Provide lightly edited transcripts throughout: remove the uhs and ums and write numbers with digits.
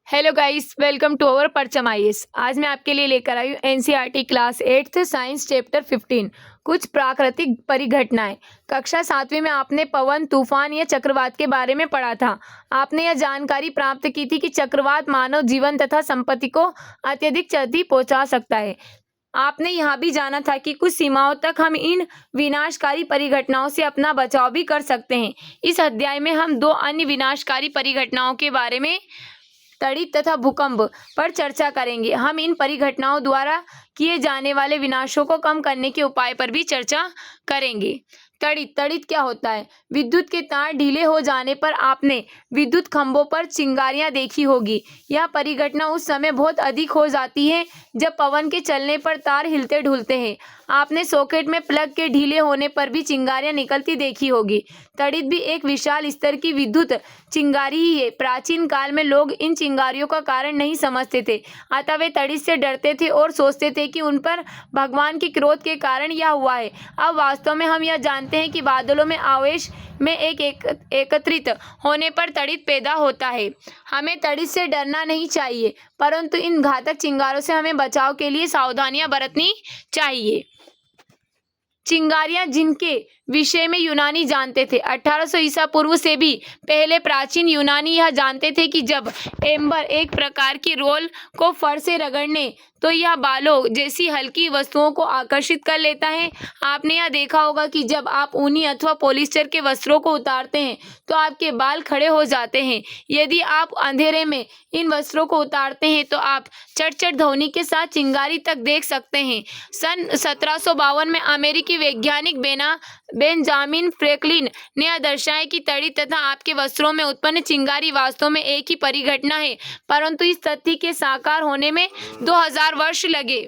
Hello guys, welcome to our Parcham IAS. आज मैं आपके लिए लेकर आई हूँ NCERT class 8th science chapter 15 कुछ प्राकृतिक परिघटनाएं। कक्षा 7वीं में आपने पवन, तूफान या चक्रवात के बारे में पढ़ा था। आपने यह जानकारी प्राप्त की थी कि चक्रवात मानव जीवन तथा संपत्ति को अत्यधिक क्षति पहुंचा सकता है। आपने यह भी जाना था कि कुछ सीमाओं तक हम इन विनाशकारी परिघटनाओं से अपना बचाव भी कर सकते हैं। इस अध्याय में हम दो अन्य विनाशकारी परिघटनाओं के बारे में तड़ित तथा भूकंप पर चर्चा करेंगे। हम इन परिघटनाओं द्वारा किए जाने वाले विनाशों को कम करने के उपाय पर भी चर्चा करेंगे। तड़ित क्या होता है? विद्युत के तार ढीले हो जाने पर आपने विद्युत खंभों पर चिंगारियां देखी होगी। यह परिघटना उस समय बहुत अधिक हो जाती है जब पवन के चलने पर तार हिलते ढुलते हैं। आपने सॉकेट में प्लग के ढीले होने पर भी चिंगारियां निकलती देखी होगी। तड़ित भी एक विशाल स्तर की विद्युत चिंगारी ही है। प्राचीन काल में लोग इन चिंगारियों का कारण नहीं समझते थे, अतः वे तड़ित से डरते थे और सोचते थे कि उन पर भगवान के क्रोध के कारण यह हुआ है। अब वास्तव में हम यह जानते हैं कि बादलों में आवेश में एकत्रित होने पर तड़ित पैदा होता है। हमें तड़ित से डरना नहीं चाहिए, परंतु इन घातक चिंगारों से हमें बचाव के लिए सावधानियां बरतनी चाहिए। चिंगारियां जिनके विषय में यूनानी जानते थे। 1800 ईसा पूर्व से भी पहले प्राचीन यूनानी यह जानते थे कि जब एम्बर एक प्रकार की रोल को फर से रगड़ने तो यह बालों जैसी हल्की वस्तुओं को आकर्षित कर लेता है। आपने यह देखा होगा कि जब आप ऊनी अथवा पॉलिस्टर के वस्त्रों को उतारते हैं तो आपके बाल खड़े हो जाते हैं। यदि आप अंधेरे में इन वस्त्रों को उतारते हैं तो आप चटचट ध्वनि के साथ चिंगारी तक देख सकते हैं। सन 1752 में अमेरिकी वैज्ञानिक बेंजामिन फ्रैंकलिन ने यह दर्शाया कि तड़ित तथा आपके वस्त्रों में उत्पन्न चिंगारी वास्तव में एक ही परिघटना है, परंतु इस तथ्य के साकार होने में 2000 वर्ष लगे।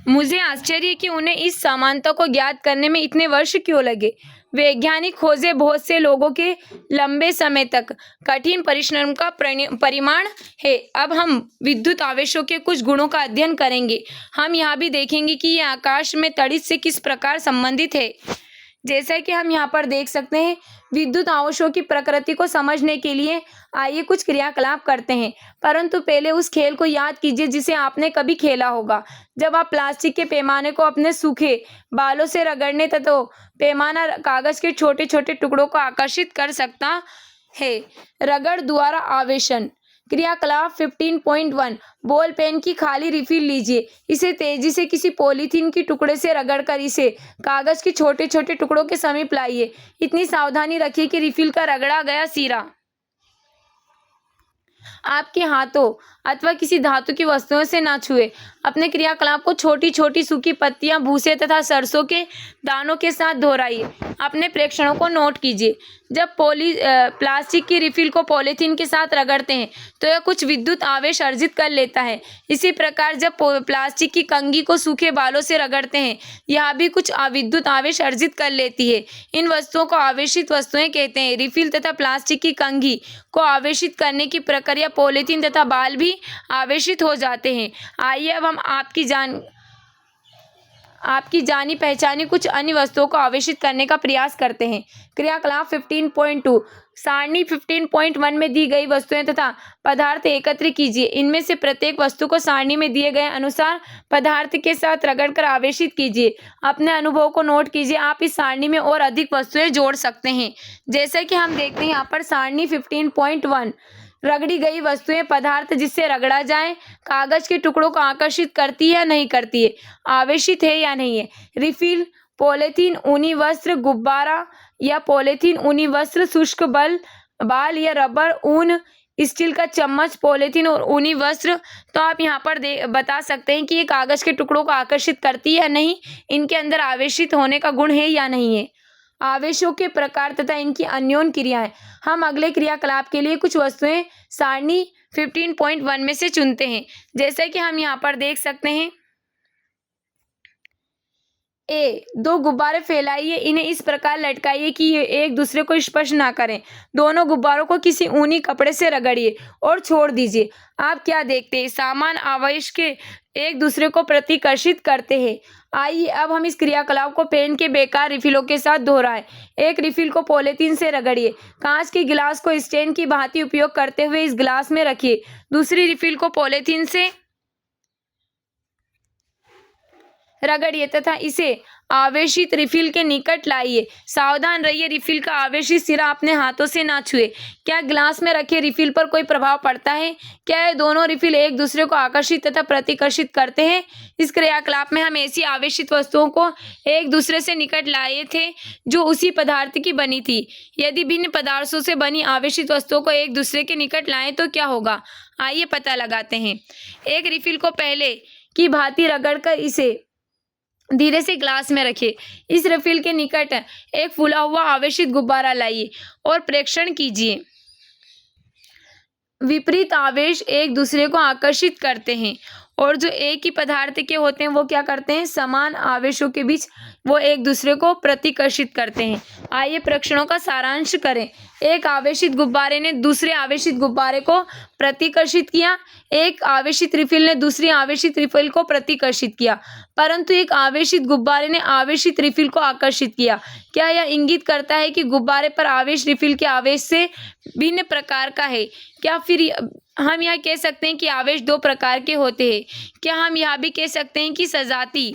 मुझे आश्चर्य है कि उन्हें इस समानता को ज्ञात करने में इतने वर्ष क्यों लगे। वैज्ञानिक खोजें बहुत से लोगों के लंबे समय तक कठिन परिश्रम का परिमाण है। अब हम विद्युत आवेशों के कुछ गुणों का अध्ययन करेंगे। हम यह भी देखेंगे कि यह आकाश में तड़ित से किस प्रकार संबंधित है। जैसा कि हम यहाँ पर देख सकते हैं, विद्युत आवेशों की प्रकृति को समझने के लिए आइए कुछ क्रियाकलाप करते हैं, परंतु पहले उस खेल को याद कीजिए जिसे आपने कभी खेला होगा। जब आप प्लास्टिक के पैमाने को अपने सूखे बालों से रगड़ने तो पैमाना कागज के छोटे छोटे टुकड़ों को आकर्षित कर सकता है। रगड़ द्वारा आवेशन। क्रियाकलाप 15.1 बॉल पेन की खाली रिफिल लीजिए। इसे तेजी से किसी पॉलीथीन की टुकड़े से रगड़कर इसे कागज के छोटे छोटे टुकड़ों के समीप लाइए। इतनी सावधानी रखिए कि रिफिल का रगड़ा गया सिरा आपके हाथों अथवा किसी धातु की वस्तुओं से ना छुए। अपने क्रियाकलाप को छोटी छोटी सूखी पत्तियां, भूसे तथा सरसों के दानों के साथ दोहराइए। अपने प्रेक्षणों को नोट कीजिए। जब प्लास्टिक की रिफिल को पॉलीथीन के साथ रगड़ते हैं तो यह कुछ विद्युत आवेश अर्जित कर लेता है। इसी प्रकार जब प्लास्टिक की कंघी को सूखे बालों से रगड़ते हैं, यह भी कुछ विद्युत आवेश अर्जित कर लेती है। इन वस्तुओं को आवेशित वस्तुएं कहते हैं। रिफिल तथा प्लास्टिक की कंघी को आवेशित करने की प्रक्रिया पॉलीथीन तथा बाल भी आवेशित हो जाते हैं। आइए अब हम आपकी जानी पहचानी कुछ अन्य वस्तुओं को आवेशित करने का प्रयास करते हैं। क्रियाकलाप 15.2 सारणी 15.1 में दी गई वस्तुएं तथा पदार्थ एकत्र कीजिए। इनमें से प्रत्येक वस्तु को सारणी में दिए गए अनुसार पदार्थ के साथ रगड़कर आवेशित कीजिए। अपने अनुभव को नोट कीजिए। आप इस सारणी में और अधिक वस्तुएं जोड़ सकते हैं। जैसे कि हम देखते हैं यहाँ पर सारणी 15.1 रगड़ी गई वस्तुएं पदार्थ जिससे रगड़ा जाए कागज के टुकड़ों को आकर्षित करती है या नहीं करती है, आवेशित है या नहीं है। रिफिल, पॉलीथीन, ऊनी वस्त्र, गुब्बारा या पॉलीथीन, ऊनी वस्त्र, शुष्क बाल या रबर, ऊन, स्टील का चम्मच, पॉलीथीन और ऊनी वस्त्र। तो आप यहाँ पर बता सकते हैं कि ये कागज के टुकड़ों को आकर्षित करती है या नहीं, इनके अंदर आवेशित होने का गुण है या नहीं है। आवेशों के प्रकार तथा इनकी अन्योन्य क्रियाएं। हम अगले क्रियाकलाप के लिए कुछ वस्तुएं सारणी 15.1 में से चुनते हैं। जैसे कि हम यहाँ पर देख सकते हैं, दो गुब्बारे फैलाइए। इन्हें इस प्रकार लटकाइए कि ये एक दूसरे को स्पर्श ना करें। दोनों गुब्बारों को किसी ऊनी कपड़े से रगड़िए और छोड़ दीजिए। आप क्या देखते हैं? समान आवेश के एक दूसरे को प्रतिकर्षित करते हैं। आइए अब हम इस क्रियाकलाप को पेन के बेकार रिफिलों के साथ दोहराएं। एक रिफिल को पॉलीथीन से रगड़िए। कांच के गिलास को स्टैंड की भांति उपयोग करते हुए इस गिलास में रखिए। दूसरी रिफिल को पॉलीथीन से रगड़िए तथा इसे आवेशित रिफिल के निकट लाइए। सावधान रहिए, रिफिल का आवेशित सिरा अपने हाथों से ना छुए। क्या ग्लास में रखे रिफिल पर कोई प्रभाव पड़ता है? क्या ये दोनों रिफिल एक दूसरे को आकर्षित तथा प्रतिकर्षित करते हैं? इस क्रियाकलाप में हम ऐसी आवेशित वस्तुओं को एक दूसरे से निकट लाए थे जो उसी पदार्थ की बनी थी। यदि भिन्न पदार्थों से बनी आवेशित वस्तुओं को एक दूसरे के निकट लाएं तो क्या होगा? आइए पता लगाते हैं। एक रिफिल को पहले की भांति रगड़कर इसे धीरे से ग्लास में रखिए। इस रिफिल के निकट एक फूला हुआ आवेशित गुब्बारा लाइए और प्रेक्षण कीजिए। विपरीत आवेश एक दूसरे को आकर्षित करते हैं और जो एक ही पदार्थ के होते हैं वो क्या करते हैं? समान आवेशों के बीच वो एक दूसरे को प्रतिकर्षित करते हैं। आइए प्रेक्षणों का सारांश करें। एक आवेशित गुब्बारे ने दूसरे आवेशित गुब्बारे को प्रतिकर्षित किया। एक आवेशित रिफिल ने दूसरी आवेशित रिफिल को प्रतिकर्षित किया, परंतु एक आवेशित गुब्बारे ने आवेशित रिफिल को आकर्षित किया। क्या यह इंगित करता है कि गुब्बारे पर आवेश रिफिल के आवेश से भिन्न प्रकार का है? क्या फिर हम यह कह सकते हैं कि आवेश दो प्रकार के होते हैं? क्या हम यह भी कह सकते हैं कि सजाती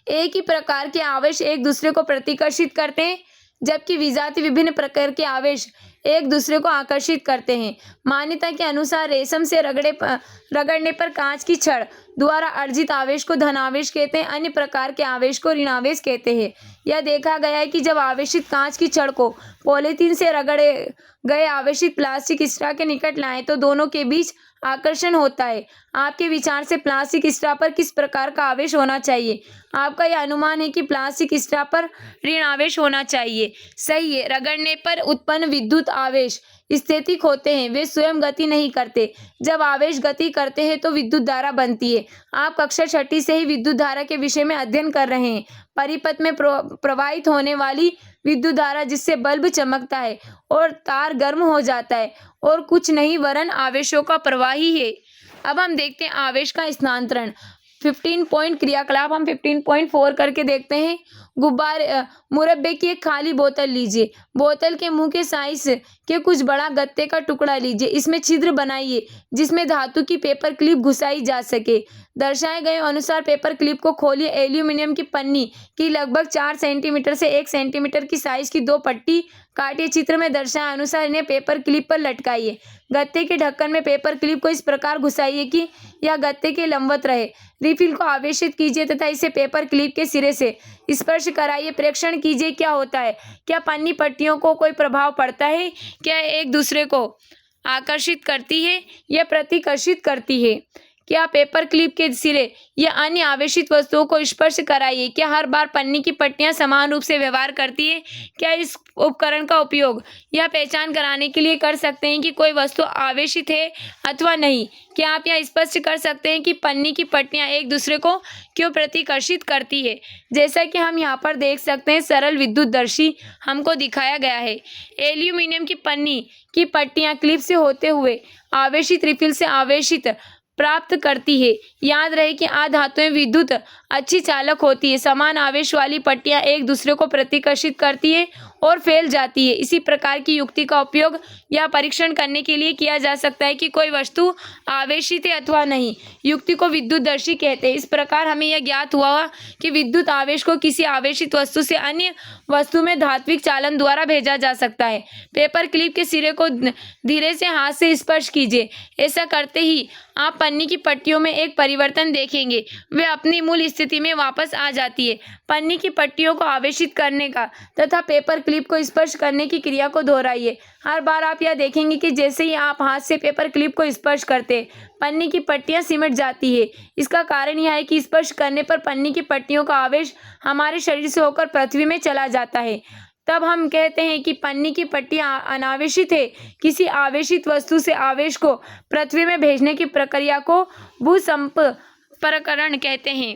एक ही प्रकार के आवेश एक दूसरे को प्रतिकर्षित करते हैं, जबकि विजातीय विभिन्न प्रकार के आवेश एक दूसरे को आकर्षित करते हैं? मान्यता के अनुसार रेशम से रगड़ने पर कांच की छड़ द्वारा अर्जित आवेश को धनावेश कहते हैं, अन्य प्रकार के आवेश को ऋणावेश कहते हैं। यह देखा गया है कि जब आवेशित कांच की छड़ को पॉलीथीन से रगड़े गए आवेशित प्लास्टिक स्ट्रा के निकट लाएं तो दोनों के बीच आकर्षण होता है। आपके विचार से प्लास्टिक स्ट्रा पर किस प्रकार का आवेश होना चाहिए? आपका यह अनुमान है कि प्लास्टिक स्ट्रा पर ऋण आवेश होना चाहिए। सही है। रगड़ने पर उत्पन्न विद्युत आवेश स्थितिक होते हैं, वे स्वयं गति नहीं करते। जब आवेश गति करते हैं तो विद्युत धारा बनती है। आप कक्षा 6 से ही विद्युत धारा के विषय में अध्ययन कर रहे हैं। परिपथ में प्रवाहित होने वाली विद्युत धारा जिससे बल्ब चमकता है और तार गर्म हो जाता है और कुछ नहीं वरन आवेशों का प्रवाह ही है। अब हम देखते हैं आवेश का स्थानांतरण। 15 पॉइंट क्रियाकलाप हम 15.4 करके देखते हैं। मुरब्बे की एक खाली बोतल लीजिए। बोतल के मुंह के साइज के कुछ बड़ा गत्ते का टुकड़ा लीजिए। इसमें छिद्र बनाइए जिसमें धातु की पेपर क्लिप घुसाई जा सके। दर्शाए गए अनुसार पेपर क्लिप को खोलिए। एल्यूमिनियम की पन्नी की लगभग 4 सेंटीमीटर से 1 सेंटीमीटर की साइज की 2 पट्टी काटिए। चित्र में दर्शाए अनुसार इन्हें पेपर क्लिप पर लटकाइए। गत्ते के ढक्कन में पेपर क्लिप को इस प्रकार घुसाइए कि यह गत्ते के लंबवत रहे। रिफिल को आवेशित कीजिए तथा इसे पेपर क्लिप के सिरे से स्पर्श कराइए। प्रेक्षण कीजिए क्या होता है। क्या पन्नी पट्टियों को कोई प्रभाव पड़ता है? क्या एक दूसरे को आकर्षित करती है या प्रतिकर्षित करती है? क्या पेपर क्लिप के सिरे या अन्य आवेशित वस्तुओं को स्पर्श कराइए। क्या हर बार पन्नी की पट्टियां समान रूप से व्यवहार करती है? क्या इस उपकरण का उपयोग यह पहचान कराने के लिए कर सकते हैं कि कोई वस्तु आवेशित है अथवा नहीं? क्या आप यह स्पष्ट कर सकते हैं कि पन्नी की पट्टियां एक दूसरे को क्यों प्रतिकर्षित करती है? जैसा कि हम यहाँ पर देख सकते हैं, सरल विद्युतदर्शी हमको दिखाया गया है। एल्यूमिनियम की पन्नी की पट्टियां क्लिप से होते हुए आवेशित रिफिल से आवेशित प्राप्त करती है। याद रहे कि आधातुएं विद्युत अच्छी चालक होती है। समान आवेश वाली पट्टियां एक दूसरे को प्रतिकर्षित करती है और फैल जाती है। इसी प्रकार की युक्ति का उपयोग यह परीक्षण करने के लिए किया जा सकता है कि कोई वस्तु आवेशित है अथवा नहीं। युक्ति को विद्युतदर्शी कहते हैं। इस प्रकार हमें यह ज्ञात हुआ कि विद्युत आवेश को किसी आवेशित वस्तु से अन्य वस्तु में धात्विक चालन द्वारा भेजा जा सकता है। पेपर क्लिप के सिरे को धीरे से हाथ से स्पर्श कीजिए। ऐसा करते ही आप पन्नी की पट्टियों में एक परिवर्तन देखेंगे, वे अपनी मूल स्थिति में वापस आ जाती है। पन्नी की पट्टियों को आवेशित करने का तथा पेपर क्लिप को स्पर्श करने की क्रिया को दोहराइए। हर बार आप यह देखेंगे कि जैसे ही आप हाथ से पेपर क्लिप को स्पर्श करते हैं, पन्नी की पट्टियां सिमट जाती है। इसका कारण यह है कि स्पर्श करने पर पन्नी की पट्टियों का आवेश हमारे शरीर से होकर पृथ्वी में चला जाता है। तब हम कहते हैं कि पन्नी की पट्टियां अनावेशित है। किसी आवेशित वस्तु से आवेश को पृथ्वी में भेजने की प्रक्रिया को भूसंपर्करण कहते हैं।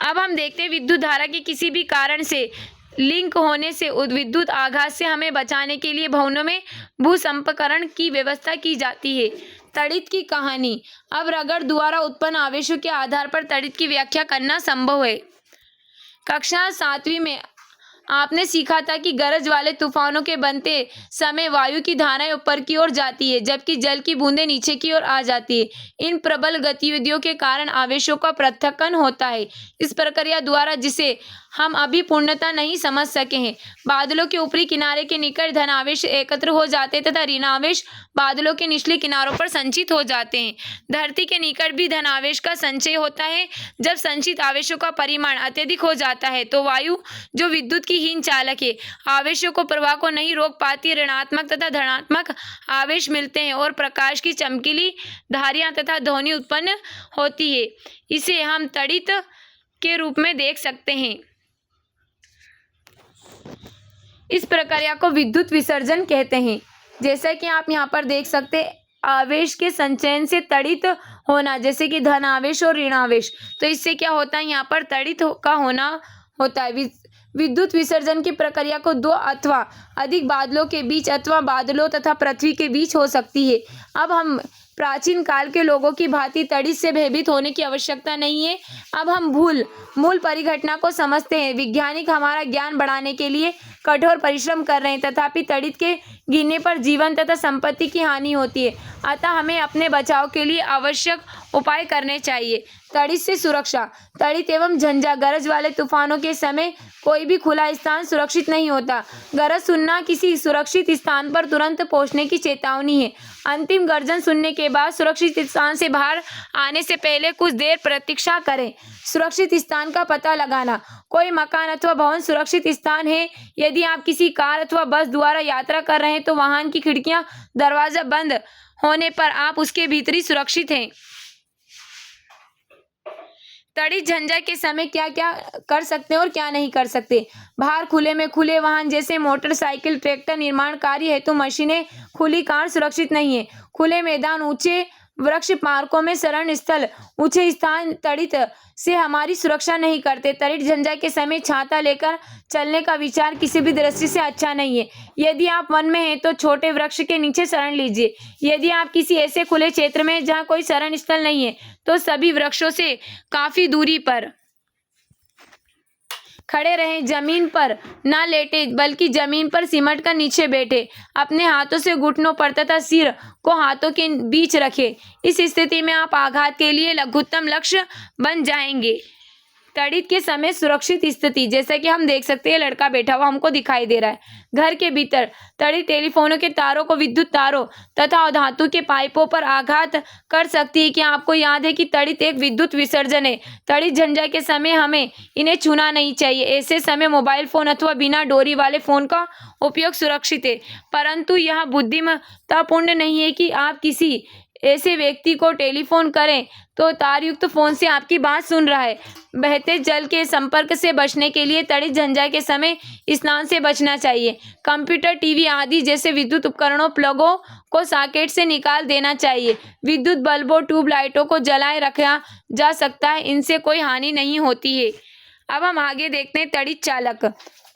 अब हम देखते हैं विद्युत धारा के किसी भी कारण से लिंक होने से विद्युत आघात से हमें बचाने के लिए भवनों में भूसंपर्करण की व्यवस्था की जाती है। तड़ित की कहानी। अब रगड़ द्वारा उत्पन्न आवेशों के आधार पर तड़ित की व्याख्या करना संभव है। कक्षा 7वीं में आपने सीखा था कि गरज वाले तूफानों के बनते समय वायु की धाराएं ऊपर की ओर जाती है जबकि जल की बूंदें नीचे की ओर आ जाती है। इन प्रबल गतिविधियों के कारण आवेशों का पृथक्करण होता है। इस प्रक्रिया द्वारा जिसे हम अभी पूर्णतः नहीं समझ सके हैं। बादलों के ऊपरी किनारे के निकट धनावेश एकत्र हो जाते तथा ऋणावेश बादलों के निचले किनारों पर संचित हो जाते हैं। धरती के निकट भी धनावेश का संचय होता है। जब संचित आवेशों का परिमाण अत्यधिक हो जाता है तो वायु जो विद्युत की हीन चालक है आवेशों को प्रवाह को नहीं रोक पाती। ऋणात्मक तथा धनात्मक आवेश मिलते हैं और प्रकाश की चमकीली धारियां तथा ध्वनि उत्पन्न होती है। इसे हम तड़ित के रूप में देख सकते हैं। इस प्रक्रिया को विद्युत विसर्जन कहते हैं। जैसा कि आप यहाँ पर देख सकते हैं आवेश के संचयन से तड़ित होना, जैसे कि धन आवेश और ऋण आवेश, तो इससे क्या होता है यहाँ पर तड़ित का होना होता है। विद्युत विसर्जन की प्रक्रिया को दो अथवा अधिक बादलों के बीच अथवा बादलों तथा पृथ्वी के बीच हो सकती है। अब हम प्राचीन काल के लोगों की भांति तड़ित से भयभीत होने की आवश्यकता नहीं है। अब हम मूल परिघटना को समझते हैं। वैज्ञानिक हमारा ज्ञान बढ़ाने के लिए कठोर परिश्रम कर रहे हैं, तथापि तड़ित के गिरने पर जीवन तथा संपत्ति की हानि होती है। अतः हमें अपने बचाव के लिए आवश्यक उपाय करने चाहिए। तड़ित से सुरक्षा। तड़ित एवं झंझा गरज वाले तूफानों के समय कोई भी खुला स्थान सुरक्षित नहीं होता। गरज सुनना किसी सुरक्षित स्थान पर तुरंत पहुंचने की चेतावनी है। अंतिम गर्जन सुनने के बाद सुरक्षित स्थान से बाहर आने से पहले कुछ देर प्रतीक्षा करें। सुरक्षित स्थान का पता लगाना। कोई मकान अथवा भवन सुरक्षित स्थान है। यदि आप किसी कार अथवा बस द्वारा यात्रा कर रहे हैं तो वाहन की खिड़कियां दरवाजा बंद होने पर आप उसके भीतर ही सुरक्षित हैं। तड़ित झंझा के समय क्या क्या कर सकते हैं और क्या नहीं कर सकते। बाहर खुले में खुले वाहन जैसे मोटरसाइकिल, ट्रैक्टर, निर्माण कार्य हेतु मशीनें, खुली कार सुरक्षित नहीं है। खुले मैदान, ऊंचे वृक्ष, पार्कों में शरण स्थल, ऊंचे स्थान तड़ित से हमारी सुरक्षा नहीं करते। तड़ित झंझा के समय छाता लेकर चलने का विचार किसी भी दृष्टि से अच्छा नहीं है। यदि आप वन में हैं तो छोटे वृक्ष के नीचे शरण लीजिए। यदि आप किसी ऐसे खुले क्षेत्र में जहां कोई शरण स्थल नहीं है तो सभी वृक्षों से काफी दूरी पर खड़े रहें। जमीन पर ना लेटे बल्कि जमीन पर सिमट कर नीचे बैठे। अपने हाथों से घुटनों पर तथा सिर को हाथों के बीच रखें। इस स्थिति में आप आघात के लिए लघुत्तम लक्ष्य बन जाएंगे। तड़ित के समय सुरक्षित स्थिति। जैसा कि हम देख सकते हैं लड़का बैठा हुआ हमको दिखाई दे रहा है। घर के भीतर तड़ित टेलीफोनों के तारों को विद्युत तारों तथा धातु के पाइपों पर आघात कर सकती है। क्या आपको याद है कि तड़ित एक विद्युत विसर्जन है। तड़ित झंझा के समय हमें इन्हें छूना नहीं चाहिए। ऐसे समय मोबाइल फोन अथवा बिना डोरी वाले फोन का उपयोग सुरक्षित है, परंतु यह बुद्धिमत्तापूर्ण नहीं है कि आप किसी ऐसे व्यक्ति को टेलीफोन करें तो तारयुक्त फोन से आपकी बात सुन रहा है। बहते जल के संपर्क से बचने के लिए तड़ित झंझा के समय स्नान से बचना चाहिए। कंप्यूटर, टीवी आदि जैसे विद्युत उपकरणों प्लगों को सॉकेट से निकाल देना चाहिए। विद्युत बल्बों, ट्यूबलाइटों को जलाए रखा जा सकता है, इनसे कोई हानि नहीं होती है। अब हम आगे देखते हैं तड़ित चालक।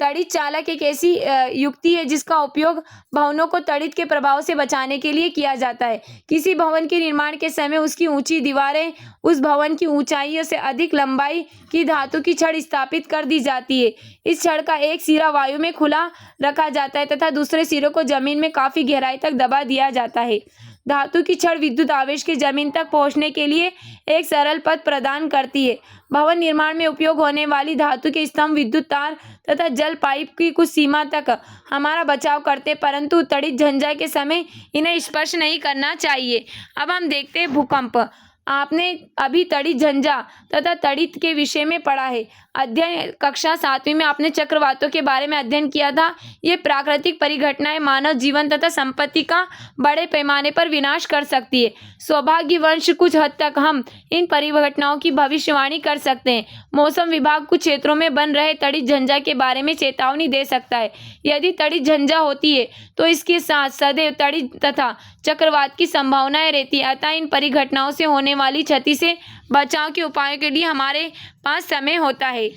तड़ित चालक एक ऐसी युक्ति है जिसका उपयोग भवनों को तड़ित के प्रभाव से बचाने के लिए किया जाता है। किसी भवन के निर्माण के समय उसकी ऊंची दीवारें उस भवन की ऊंचाइयों से अधिक लंबाई की धातु की छड़ स्थापित कर दी जाती है। इस छड़ का एक सिरा वायु में खुला रखा जाता है तथा दूसरे सिरे को जमीन में काफी गहराई तक दबा दिया जाता है। धातु की छड़ विद्युत आवेश के जमीन तक पहुंचने के लिए एक सरल पथ प्रदान करती है। भवन निर्माण में उपयोग होने वाली धातु के स्तंभ, विद्युत तार तथा जल पाइप की कुछ सीमा तक हमारा बचाव करते, परंतु तड़ित झंझा के समय इन्हें स्पर्श नहीं करना चाहिए। अब हम देखते हैं भूकंप। आपने अभी तड़ित झंझा तथा तड़ित के विषय में पढ़ा है। अध्ययन कक्षा 7वीं में आपने चक्रवातों के बारे में अध्ययन किया था। ये प्राकृतिक परिघटनाएं मानव जीवन तथा संपत्ति का बड़े पैमाने पर विनाश कर सकती है। सौभाग्यवश कुछ हद तक हम इन परिघटनाओं की भविष्यवाणी कर सकते हैं। मौसम विभाग कुछ क्षेत्रों में बन रहे तड़ित झंझा के बारे में चेतावनी दे सकता है। यदि तड़ित झंझा होती है तो इसके साथ सदैव तड़ित तथा चक्रवात की संभावनाएं रहती है। अतः इन परिघटनाओं से होने वाली क्षति से बचाव के उपायों के लिए हमारे पास समय होता है।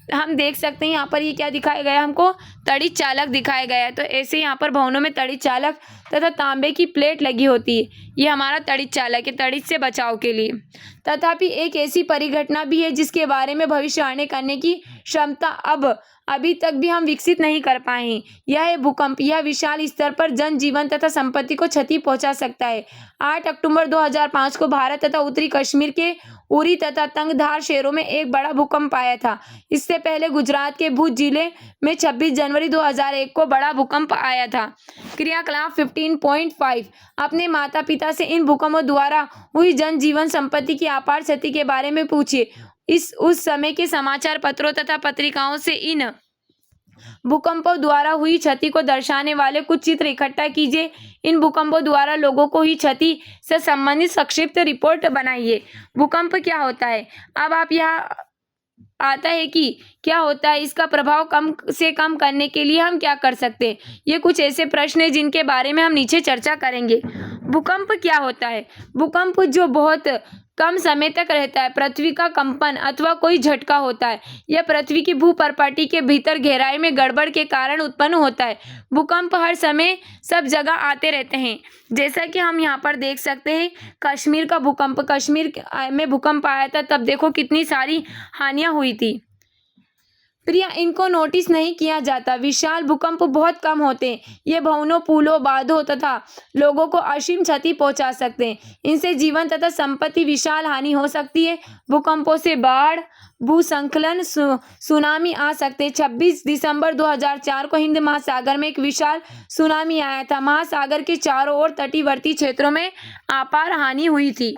हम देख सकते हैं यहाँ पर ये क्या दिखाया गया हमको, तड़ी चालक दिखाया गया है। तो ऐसे यहाँ पर भवनों में तड़ी चालक तथा तांबे की प्लेट लगी होती है। ये हमारा तड़ी चालक है, तड़ी से बचाव के लिए। तथापि एक ऐसी परिघटना भी है जिसके बारे में भविष्यवाणी करने की क्षमता अभी तक भी हम विकसित नहीं कर पाए हैं। यह है भूकंप। यह विशाल स्तर पर जनजीवन तथा संपत्ति को क्षति पहुंचा सकता है। 8 अक्टूबर 2005 को भारत तथा उत्तरी कश्मीर के उरी तथा तंगधार शहरों में एक बड़ा भूकंप आया था। इससे पहले गुजरात के भुज जिले में 26 जनवरी 2001 को बड़ा भूकंप आया था। क्रियाकलाप 15.5 अपने माता पिता से इन भूकंपों द्वारा हुई जनजीवन संपत्ति की अपार क्षति के बारे में पूछिए। उस समय के समाचार पत्रों तथा पत्रिकाओं से इन भूकंपों द्वारा हुई क्षति को दर्शाने वाले कुछ चित्र इकट्ठा कीजिए। इन भूकंपों द्वारा लोगों को हुई क्षति से संबंधित संक्षिप्त रिपोर्ट बनाइए। भूकंप क्या होता है? अब आप यहाँ आता है कि क्या होता है, इसका प्रभाव कम से कम करने के लिए हम क्या कर सकते हैं। ये कुछ ऐसे प्रश्न हैं जिनके बारे में हम नीचे चर्चा करेंगे। भूकंप क्या होता है? भूकंप जो बहुत कम समय तक रहता है, पृथ्वी का कंपन अथवा कोई झटका होता है। यह पृथ्वी की भूपर्पटी के भीतर गहराई में गड़बड़ के कारण उत्पन्न होता है। भूकंप हर समय सब जगह आते रहते हैं। जैसा कि हम यहाँ पर देख सकते हैं, कश्मीर का भूकंप, कश्मीर में भूकंप आया था, तब देखो कितनी सारी हानियां हुई थी। प्रिया, इनको नोटिस नहीं किया जाता। विशाल भूकंप बहुत कम होते हैं। ये भवनों, पुलों, बांधों तथा लोगों को असीम क्षति पहुंचा सकते हैं। इनसे जीवन तथा संपत्ति विशाल हानि हो सकती है। भूकंपों से बाढ़, भूस्खलन, सुनामी आ सकते हैं। 26 दिसंबर 2004 को हिंद महासागर में एक विशाल सुनामी आया था। महासागर के चारों ओर तटीवर्ती क्षेत्रों में अपार हानि हुई थी।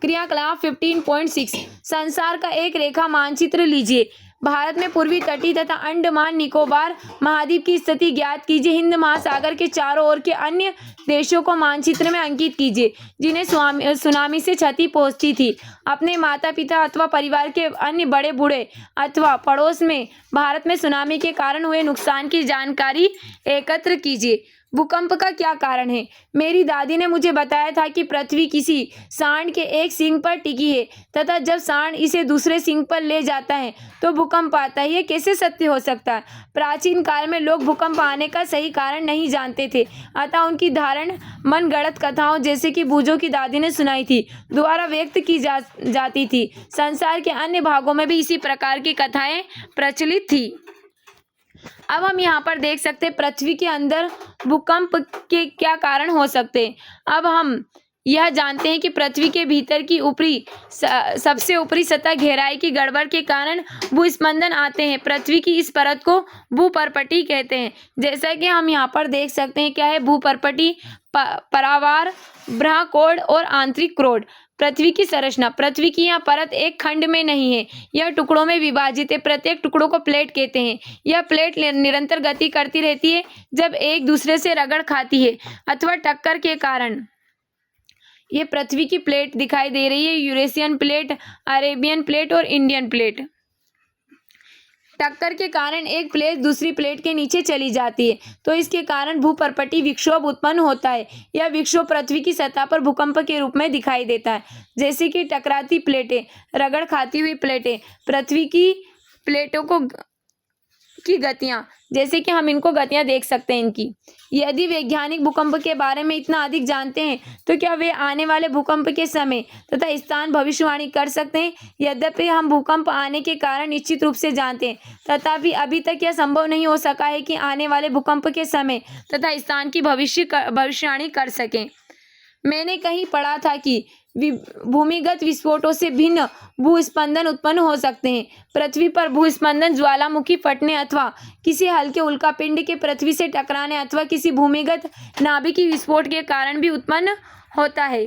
क्रियाकलाप 15.6 संसार का एक रेखा मानचित्र लीजिए। भारत में पूर्वी तटीय तथा अंडमान निकोबार महाद्वीप की स्थिति ज्ञात कीजिए। हिंद महासागर के चारों ओर के अन्य देशों को मानचित्र में अंकित कीजिए जिन्हें सुनामी से क्षति पहुंची थी। अपने माता पिता अथवा परिवार के अन्य बड़े बूढ़े अथवा पड़ोस में भारत में सुनामी के कारण हुए नुकसान की जानकारी एकत्र कीजिए। भूकंप का क्या कारण है? मेरी दादी ने मुझे बताया था कि पृथ्वी किसी सांड के एक सींग पर टिकी है तथा जब सांड इसे दूसरे सींग पर ले जाता है तो भूकंप आता है। ये कैसे सत्य हो सकता है? प्राचीन काल में लोग भूकंप आने का सही कारण नहीं जानते थे, अतः उनकी धारण मनगढ़ंत कथाओं, जैसे कि बूझों की दादी ने सुनाई थी, द्वारा व्यक्त की जाती थी। संसार के अन्य भागों में भी इसी प्रकार की कथाएं प्रचलित थी। अब हम यहाँ पर देख सकते हैं पृथ्वी के अंदर भूकंप के क्या कारण हो सकते हैं। अब हम यह जानते हैं कि पृथ्वी के भीतर की सबसे ऊपरी सतह गहराई की गड़बड़ के कारण भूस्पंदन आते हैं। पृथ्वी की इस परत को भूपर्पटी कहते हैं। जैसा कि हम यहाँ पर देख सकते हैं, क्या है भूपर्पटी? परावार, ब्रह्मकोड और आंतरिक क्रोड। पृथ्वी की संरचना। पृथ्वी की यह परत एक खंड में नहीं है, यह टुकड़ों में विभाजित है। प्रत्येक टुकड़ों को प्लेट कहते हैं। यह प्लेट निरंतर गति करती रहती है जब एक दूसरे से रगड़ खाती है अथवा टक्कर के कारण। ये पृथ्वी की प्लेट दिखाई दे रही है, यूरेशियन प्लेट, अरेबियन प्लेट और इंडियन प्लेट। टक्कर के कारण एक प्लेट दूसरी प्लेट के नीचे चली जाती है, तो इसके कारण भूपर्पटी विक्षोभ उत्पन्न होता है। यह विक्षोभ पृथ्वी की सतह पर भूकंप के रूप में दिखाई देता है। जैसे कि टकराती प्लेटें, रगड़ खाती हुई प्लेटें, पृथ्वी की प्लेटों की गतियां, जैसे कि हम इनको गतियां देख सकते हैं इनकी। यदि वैज्ञानिक भूकंप के बारे में इतना अधिक जानते हैं तो क्या वे आने वाले भूकंप के समय तथा स्थान भविष्यवाणी कर सकते हैं? यद्यपि हम भूकंप आने के कारण निश्चित रूप से जानते हैं, तथापि अभी तक यह संभव नहीं हो सका है कि आने वाले भूकंप के समय तथा स्थान की भविष्यवाणी कर सकें। मैंने कहीं पढ़ा था कि भूमिगत विस्फोटों से भिन्न भूस्पंदन उत्पन्न हो सकते हैं। पृथ्वी पर भूस्पंदन ज्वालामुखी फटने अथवा किसी हल्के उल्कापिंड के पृथ्वी से टकराने अथवा किसी भूमिगत नाभिकीय विस्फोट के कारण भी उत्पन्न होता है।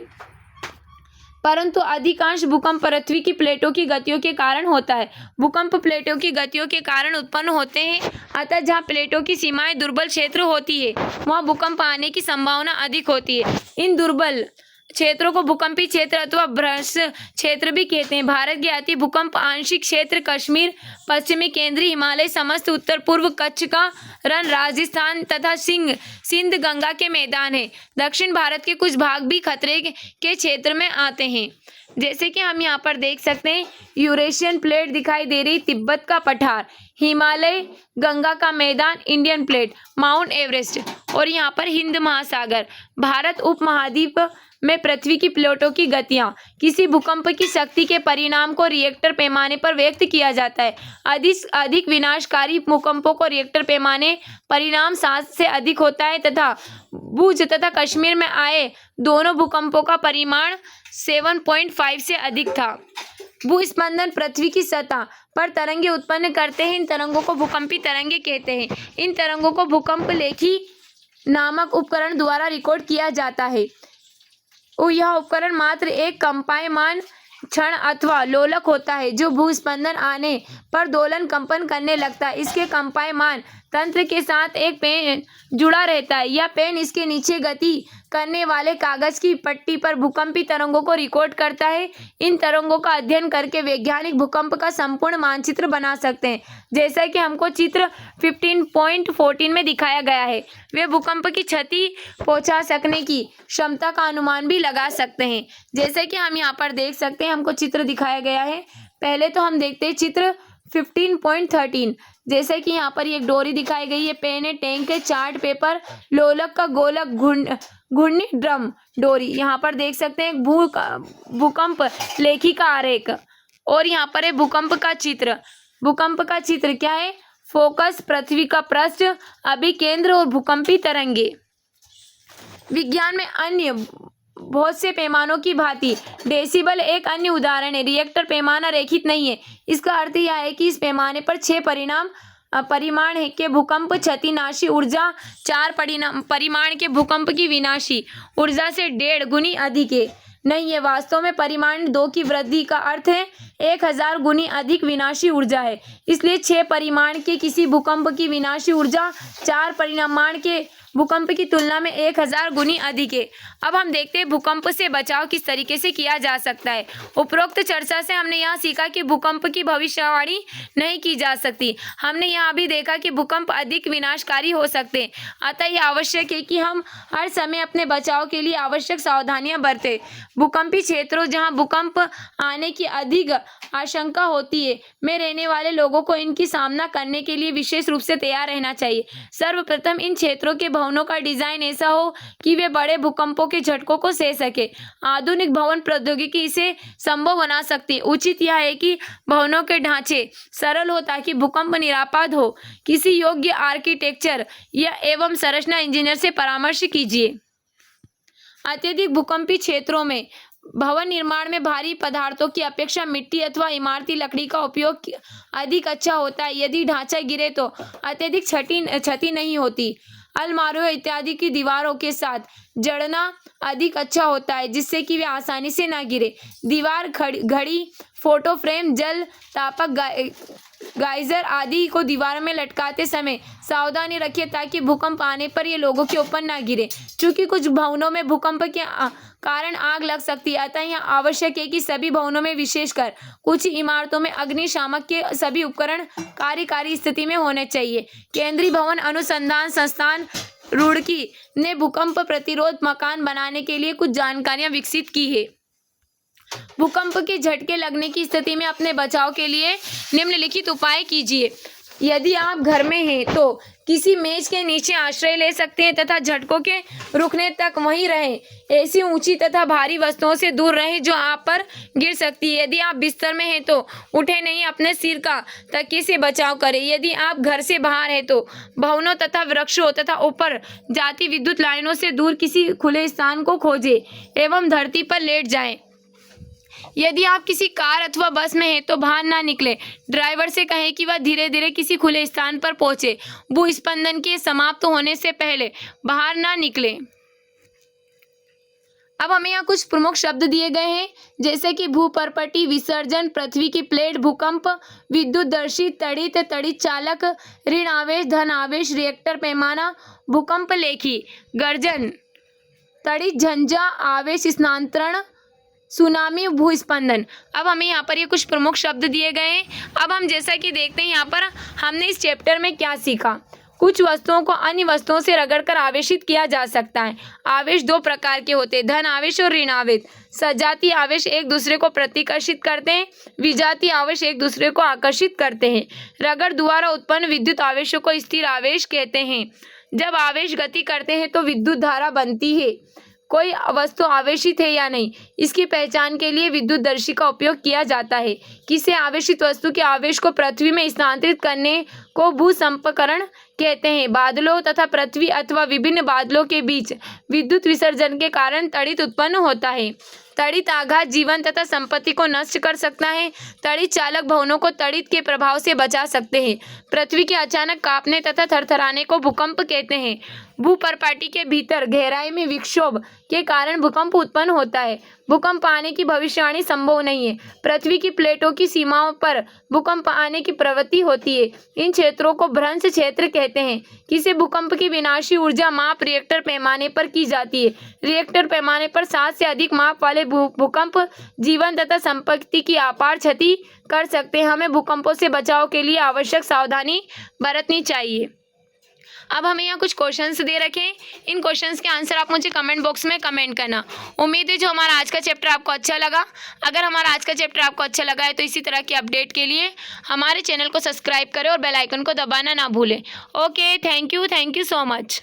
परंतु अधिकांश भूकंप पृथ्वी की प्लेटों की गतियों के कारण होता है। भूकंप प्लेटों की गतियों के कारण उत्पन्न होते हैं, अतः जहाँ प्लेटों की सीमाएं दुर्बल क्षेत्र होती है वहाँ भूकंप आने की संभावना अधिक होती है। इन दुर्बल क्षेत्रों को भूकंपी क्षेत्र अथवा भ्रष्ट क्षेत्र भी कहते हैं। भारत के अति भूकंप आंशिक क्षेत्र कश्मीर, पश्चिमी केंद्रीय हिमालय, समस्त उत्तर पूर्व कच्छ का रण, राजस्थान तथा सिंध गंगा के मैदान है। दक्षिण भारत के कुछ भाग भी खतरे के क्षेत्र में आते हैं। जैसे कि हम यहाँ पर देख सकते हैं, यूरेशियन प्लेट दिखाई दे रही, तिब्बत का पठार, हिमालय, गंगा का मैदान, इंडियन प्लेट, माउंट एवरेस्ट, और यहाँ पर हिंद महासागर, भारत उपमहाद्वीप में पृथ्वी की प्लेटों की गतियां। किसी भूकंप की शक्ति के परिणाम को रिएक्टर पैमाने पर व्यक्त किया जाता है। अधिक विनाशकारी भूकंपों को रिएक्टर पैमाने परिणाम 7 से अधिक होता है तथा भुज तथा कश्मीर में आए दोनों भूकंपों का परिमाण 7.5 से अधिक था। भूस्पंदन पृथ्वी की सतह पर तरंगे उत्पन्न करते हैं। इन तरंगों को भूकंपी तरंगे कहते हैं। इन तरंगों को भूकंप लेखी नामक उपकरण द्वारा रिकॉर्ड किया जाता है। यह उपकरण मात्र एक कंपायमान क्षण अथवा लोलक होता है जो भूस्पंदन आने पर दोलन कंपन करने लगता है। इसके कंपायमान तंत्र के साथ एक पेन जुड़ा रहता है। यह पेन इसके नीचे गति करने वाले कागज की पट्टी पर भूकंपी तरंगों को रिकॉर्ड करता है। इन तरंगों का अध्ययन करके वैज्ञानिक भूकंप का संपूर्ण मानचित्र बना सकते हैं, जैसा कि हमको चित्र 15.14 में दिखाया गया है। वे भूकंप की क्षति पहुंचा सकने की क्षमता का अनुमान भी लगा सकते हैं, जैसे कि हम यहाँ पर देख सकते हैं। हमको चित्र दिखाया गया है। पहले तो हम देखते हैं चित्र 15.13। जैसे कि यहाँ पर एक डोरी दिखाई गई है, पेन है, टैंक है, चार्ट पेपर, लोलक का गोलक घूर्णी ड्रम, डोरी। यहाँ पर देख सकते हैं भूकंप लेखी का आरेख, और यहाँ पर है भूकंप का चित्र। भूकंप का चित्र क्या है? फोकस, पृथ्वी का पृष्ठ, अभिकेंद्र और भूकंपी तरंगे। विज्ञान में अन्य बहुत से पैमानों की भांति डेसिबल एक अन्य उदाहरण है। रिएक्टर पैमाना रेखित नहीं है। इसका अर्थ यह है कि इस पैमाने पर 6 परिमाण है के भूकंप क्षतिनाशी ऊर्जा 4 परिमाण के भूकंप की विनाशी ऊर्जा से 1.5 गुनी अधिक है। नहीं है। वास्तव में परिमाण 2 की वृद्धि का अर्थ है 1000 गुनी अधिक विनाशी ऊर्जा है। इसलिए 6 परिमाण के किसी भूकंप की विनाशी ऊर्जा 4 परिमाण के भूकंप की तुलना में 1000 गुनी अधिक है। अब हम देखते हैं भूकंप से बचाव किस तरीके से किया जा सकता है। उपरोक्त चर्चा से हमने यह सीखा कि भूकंप की भविष्यवाणी नहीं की जा सकती। हमने यह भी देखा कि भूकंप अधिक विनाशकारी हो सकते हैं। अतः यह आवश्यक है कि हम हर समय अपने बचाव के लिए आवश्यक सावधानियां बरतें। भूकंपी क्षेत्रों जहां भूकंप आने की अधिक आशंका होती है में रहने वाले लोगों को इनकी सामना करने के लिए विशेष रूप से तैयार रहना चाहिए। सर्वप्रथम इन क्षेत्रों के भवनों का डिजाइन ऐसा हो कि वे बड़े भूकंपों के झटकों को सह सके। आधुनिक भवन प्रौद्योगिकी इसे संभव बना सकती है। उचित यह है कि भवनों के ढांचे सरल हो ताकि भूकंप निरापद हो। किसी योग्य आर्किटेक्चर या एवं संरचना इंजीनियर से परामर्श कीजिए। अत्यधिक भूकंपी क्षेत्रों में भवन निर्माण में भारी पदार्थों की अपेक्षा मिट्टी अथवा इमारती लकड़ी का उपयोग अधिक अच्छा होता है। यदि ढांचा गिरे तो अत्यधिक क्षति नहीं होती। अलमारियों इत्यादि की दीवारों के साथ जड़ना अधिक अच्छा होता है, जिससे कि वे आसानी से ना गिरे। दीवार, घड़ी, फोटो फ्रेम, जल तापक, गाइजर आदि को दीवार में लटकाते समय सावधानी रखिए ताकि भूकंप आने पर ये लोगों के ऊपर ना गिरे। क्योंकि कुछ भवनों में भूकंप के कारण आग लग सकती है, अतः यह आवश्यक है कि सभी भवनों में, विशेषकर कुछ इमारतों में, अग्निशामक के सभी उपकरण कार्यकारी स्थिति में होने चाहिए। केंद्रीय भवन अनुसंधान संस्थान रुड़की ने भूकंप प्रतिरोध मकान बनाने के लिए कुछ जानकारियां विकसित की है। भूकंप के झटके लगने की स्थिति में अपने बचाव के लिए निम्नलिखित उपाय कीजिए। यदि आप घर में हैं तो किसी मेज के नीचे आश्रय ले सकते हैं तथा झटकों के रुकने तक वहीं रहें। ऐसी ऊंची तथा भारी वस्तुओं से दूर रहें जो आप पर गिर सकती है। यदि आप बिस्तर में हैं तो उठे नहीं, अपने सिर का तकिए से बचाव करें। यदि आप घर से बाहर हैं तो भवनों तथा वृक्षों तथा ऊपर जाती विद्युत लाइनों से दूर किसी खुले स्थान को खोजें एवं धरती पर लेट जाएं। यदि आप किसी कार अथवा बस में हैं तो बाहर ना निकलें। ड्राइवर से कहें कि वह धीरे धीरे किसी खुले स्थान पर पहुंचे। भूस्पंदन के समाप्त होने से पहले बाहर ना निकलें। अब हमें यहाँ कुछ प्रमुख शब्द दिए गए हैं, जैसे कि भूपर्पटी, विसर्जन, पृथ्वी की प्लेट, भूकंप, विद्युतदर्शी, तड़ित, तड़ित चालक, ऋण आवेश, धन आवेश, रिएक्टर पैमाना, भूकंप लेखी, गर्जन, तड़ित झंझा, आवेश स्थानांतरण, सुनामी, भूस्पंदन। अब हमें यहाँ पर ये कुछ प्रमुख शब्द दिए गए हैं। अब हम जैसा कि देखते हैं यहाँ पर हमने इस चैप्टर में क्या सीखा। कुछ वस्तुओं को अन्य वस्तुओं से रगड़कर आवेशित किया जा सकता है। आवेश दो प्रकार के होते हैं, धन आवेश और ऋण आवेश। सजातीय आवेश एक दूसरे को प्रतिकर्षित करते हैं, विजातीय आवेश एक दूसरे को आकर्षित करते हैं। रगड़ द्वारा उत्पन्न विद्युत आवेशों को स्थिर आवेश कहते हैं। जब आवेश गति करते हैं तो विद्युत धारा बनती है। कोई वस्तु आवेशित है या नहीं, इसकी पहचान के लिए विद्युतदर्शी का उपयोग किया जाता है। किसी आवेशित वस्तु के आवेश को पृथ्वी में स्थानांतरित करने को भूसंपर्कण कहते हैं। बादलों तथा पृथ्वी अथवा विभिन्न बादलों के बीच विद्युत विसर्जन के कारण तड़ित उत्पन्न होता है। तड़ित आघात जीवन तथा संपत्ति को नष्ट कर सकता है। तड़ित चालक भवनों को तड़ित के प्रभाव से बचा सकते हैं। पृथ्वी के अचानक कांपने तथा थरथराने को भूकंप कहते हैं। भूपर्पाटी के भीतर गहराई में विक्षोभ के कारण भूकंप उत्पन्न होता है। भूकंप आने की भविष्यवाणी संभव नहीं है। पृथ्वी की प्लेटों की सीमाओं पर भूकंप आने की प्रवृत्ति होती है। इन क्षेत्रों को भ्रंश क्षेत्र कहते हैं। किसी भूकंप की विनाशी ऊर्जा माप रिएक्टर पैमाने पर की जाती है। रिएक्टर पैमाने पर 7 से अधिक माप वाले भूकंप जीवन तथा संपत्ति की अपार क्षति कर सकते हैं। हमें भूकंपों से बचाव के लिए आवश्यक सावधानी बरतनी चाहिए। अब हमें यहाँ कुछ क्वेश्चंस दे रखे हैं। इन क्वेश्चंस के आंसर आप मुझे कमेंट बॉक्स में कमेंट करना। उम्मीद है जो हमारा आज का चैप्टर आपको अच्छा लगा। अगर हमारा आज का चैप्टर आपको अच्छा लगा है तो इसी तरह की अपडेट के लिए हमारे चैनल को सब्सक्राइब करें और बेल आइकन को दबाना ना भूलें। Okay, thank you so much.